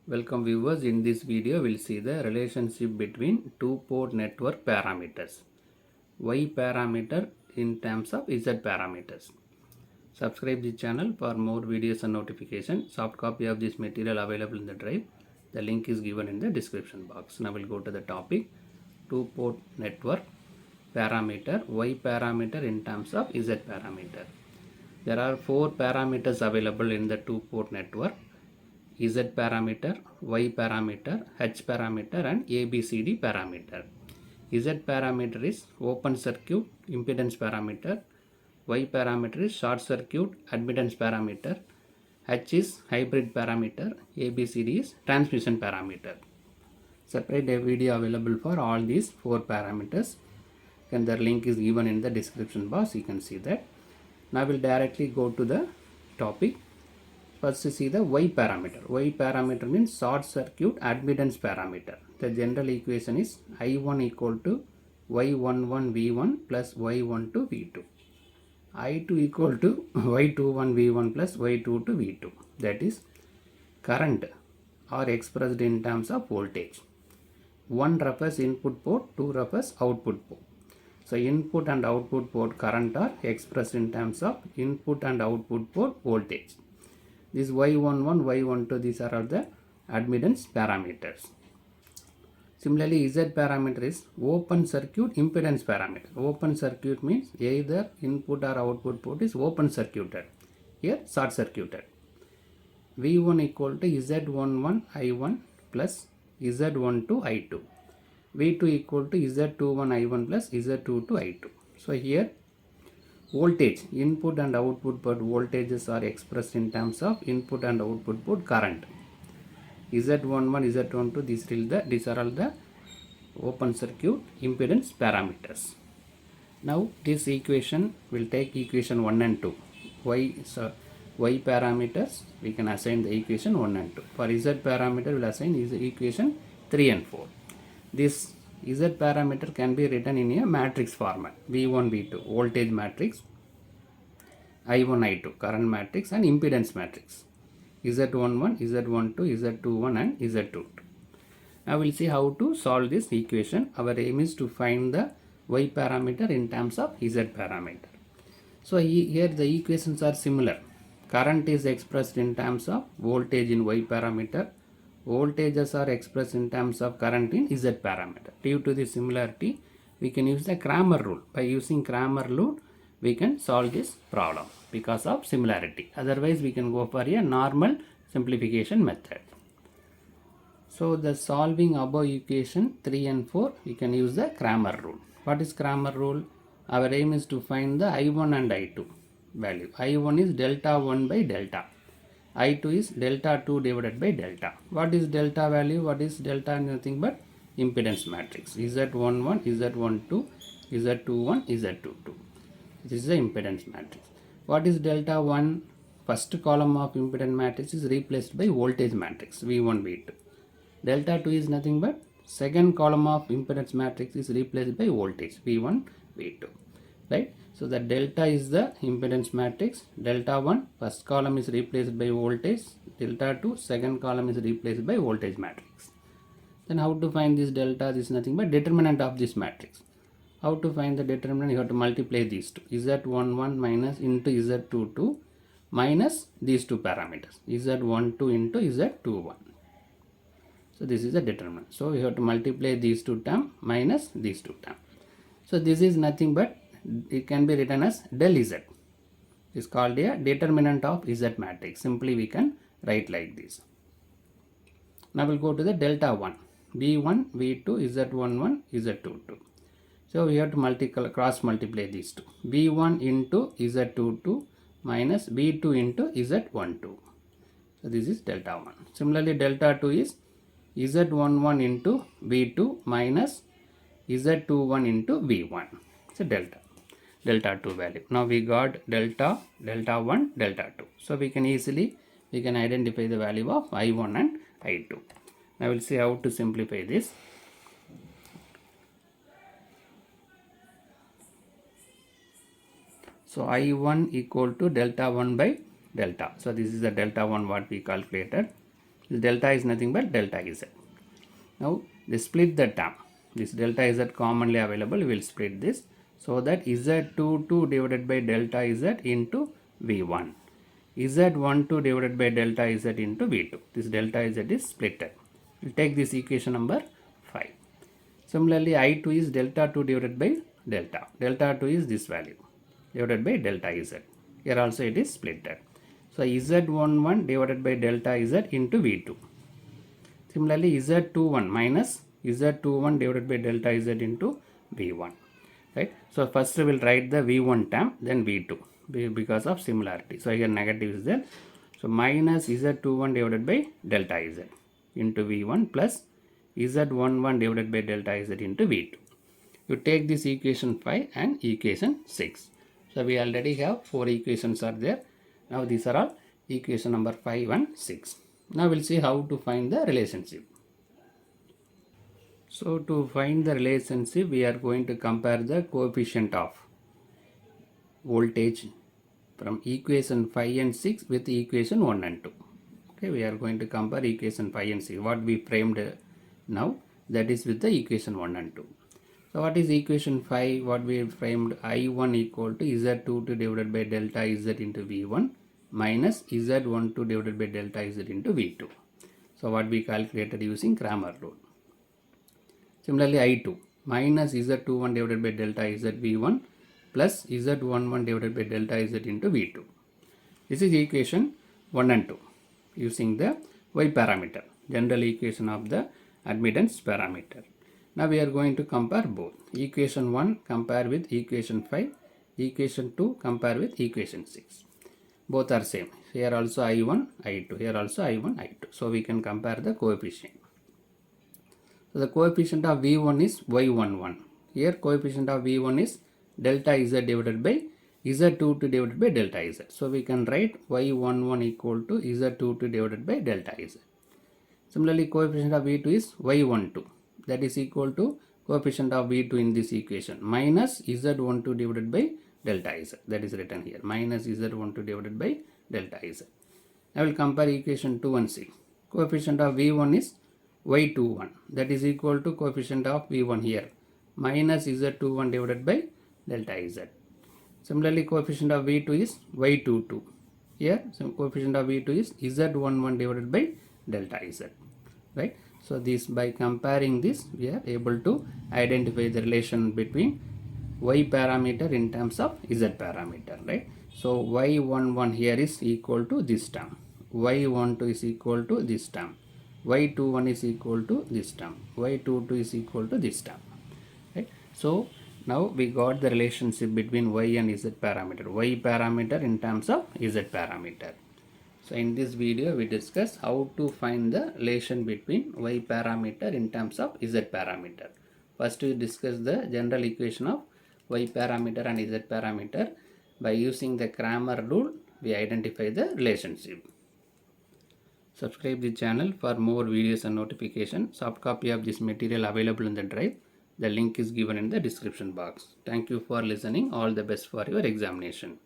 Welcome viewers. In this video we'll see the relationship between two-port network parameters, Y parameter in terms of Z parameters. Subscribe the channel for more videos and notifications. Soft copy of this material available in the drive. The link is given in the description box. Now we'll go to the topic, two-port network parameter, Y parameter in terms of Z parameter. There are four parameters available in the two-port network: Z parameter, Y parameter, H parameter and ABCD parameter. Z parameter is open circuit impedance parameter, Y parameter is short circuit admittance parameter, H is hybrid parameter, ABCD is transmission parameter. Separate a video available for all these four parameters, and the link is given in the description box. You can see that. Now we'll directly go to the topic. First see the Y parameter. Y parameter means short circuit admittance parameter. The general equation is I1 equal to Y11 V1 plus Y12 V2. I2 equal to Y21 V1 plus Y22 V2. That is, current are expressed in terms of voltage. 1 refers input port, 2 refers output port. So input and output port current are expressed in terms of input and output port voltage. This Y11, Y12, these are all the admittance parameters. Similarly, Z parameter is open circuit impedance parameter. Open circuit means either input or output port is open circuited. Here short circuited. V1 equal to Z11 I1 plus Z12 I2. V2 equal to Z21 I1 plus Z22 I2. So here voltage, input and output port voltages are expressed in terms of input and output port current. Z11, Z12, these are all the open circuit impedance parameters. Now this equation will take equation 1 and 2. Y parameters, we can assign the equation 1 and 2. For Z parameter, we will assign equation 3 and 4. This Z parameter can be written in a matrix format: V1, V2, voltage matrix, I1, I2, current matrix, and impedance matrix: Z11, Z12, Z21 and Z22. Now we'll see how to solve this equation. Our aim is to find the Y parameter in terms of Z parameter. So here the equations are similar. Current is expressed in terms of voltage in Y parameter. Voltages are expressed in terms of current in Z parameter. Due to the similarity, we can use the Cramer rule. By using Cramer rule, we can solve this problem because of similarity. Otherwise, we can go for a normal simplification method. So the solving above equation 3 and 4, we can use the Cramer rule. What is Cramer rule? Our aim is to find the I1 and I2 value. I1 is delta 1 by delta. I2 is delta 2 divided by delta. What is delta value? What is delta? Nothing but impedance matrix. Z11, Z12, Z21, Z22. This is the impedance matrix. What is delta 1? First column of impedance matrix is replaced by voltage matrix V1, V2. Delta 2 is nothing but second column of impedance matrix is replaced by voltage V1, V2. Right? So the delta is the impedance matrix. Delta 1, first column is replaced by voltage. Delta 2, second column is replaced by voltage matrix. Then how to find this delta? This is nothing but determinant of this matrix. How to find the determinant? You have to multiply these two. Z11 minus into Z22 minus these two parameters. Z12 into Z21. So this is the determinant. So you have to multiply these two terms minus these two terms. So this is nothing but, it can be written as del Z. It's called a determinant of Z matrix. Simply we can write like this. Now we'll go to the delta 1. V1, V2, Z11, Z22. So we have to cross multiply these two. V1 into Z22 minus V2 into Z12. So this is delta 1. Similarly, delta 2 is Z11 into V2 minus Z21 into V1. So delta 2 value. Now we got delta 1, delta 2. So we can identify the value of I1 and I2. Now we'll see how to simplify this. So I1 equal to delta 1 by delta. So this is the delta 1 what we calculated. This delta is nothing but delta z. Now they split the term. This delta z commonly available. We will split this so that z22 divided by delta z into v1. z12 divided by delta z into v2. This delta z is splitted. We will take this equation number 5. Similarly, I2 is delta 2 divided by delta. Delta 2 is this value divided by delta z. Here also it is splitted. So z11 divided by delta z into v2. Similarly, z21 minus z21 divided by delta z into v1. Right. So first we will write the v1 term, then v2 because of similarity. So here negative is there. So minus z21 divided by delta z into v1 plus z11 divided by delta z into v2. You take this equation 5 and equation 6. So we already have 4 equations are there. Now these are all equation number 5 and 6. Now we'll see how to find the relationship. So to find the relationship, we are going to compare the coefficient of voltage from equation 5 and 6 with equation 1 and 2. Okay, we are going to compare equation 5 and 6. What we framed now, that is with the equation 1 and 2. So what is equation 5? What we framed, I1 equal to Z22 divided by delta Z into V1 minus Z12 divided by delta Z into V2. So what we calculated using Cramer rule. Similarly, I2 minus Z21 divided by delta Z V1 plus Z11 divided by delta Z into V2. This is equation 1 and 2 using the Y parameter, general equation of the admittance parameter. Now we are going to compare both. Equation 1 compare with equation 5, equation 2 compare with equation 6. Both are same. Here also I1, I2, here also I1, I2. So we can compare the coefficient. So the coefficient of V1 is Y11. Here coefficient of V1 is delta Z divided by Z22 divided by delta Z. So we can write Y11 equal to Z22 divided by delta Z. Similarly, coefficient of V2 is Y12. That is equal to coefficient of V2 in this equation minus Z12 divided by delta Z. That is written here. Minus Z12 divided by delta Z. I will compare equation 2 and 6. Coefficient of V1 is Y21. That is equal to coefficient of V1 here. Minus Z21 divided by delta Z. Similarly, coefficient of V2 is Y22. Here, coefficient of V2 is Z11 divided by delta Z. Right. So this, by comparing this, we are able to identify the relation between Y parameter in terms of Z parameter, right? So Y11 here is equal to this term, Y12 is equal to this term, Y21 is equal to this term, Y22 is equal to this term, right? So now we got the relationship between Y and Z parameter, Y parameter in terms of Z parameter. So in this video we discuss how to find the relation between Y parameter in terms of Z parameter. First we discuss the general equation of Y parameter and Z parameter. By using the Cramer rule, we identify the relationship. Subscribe the channel for more videos and notifications. Soft copy of this material available in the drive. The link is given in the description box. Thank you for listening. All the best for your examination.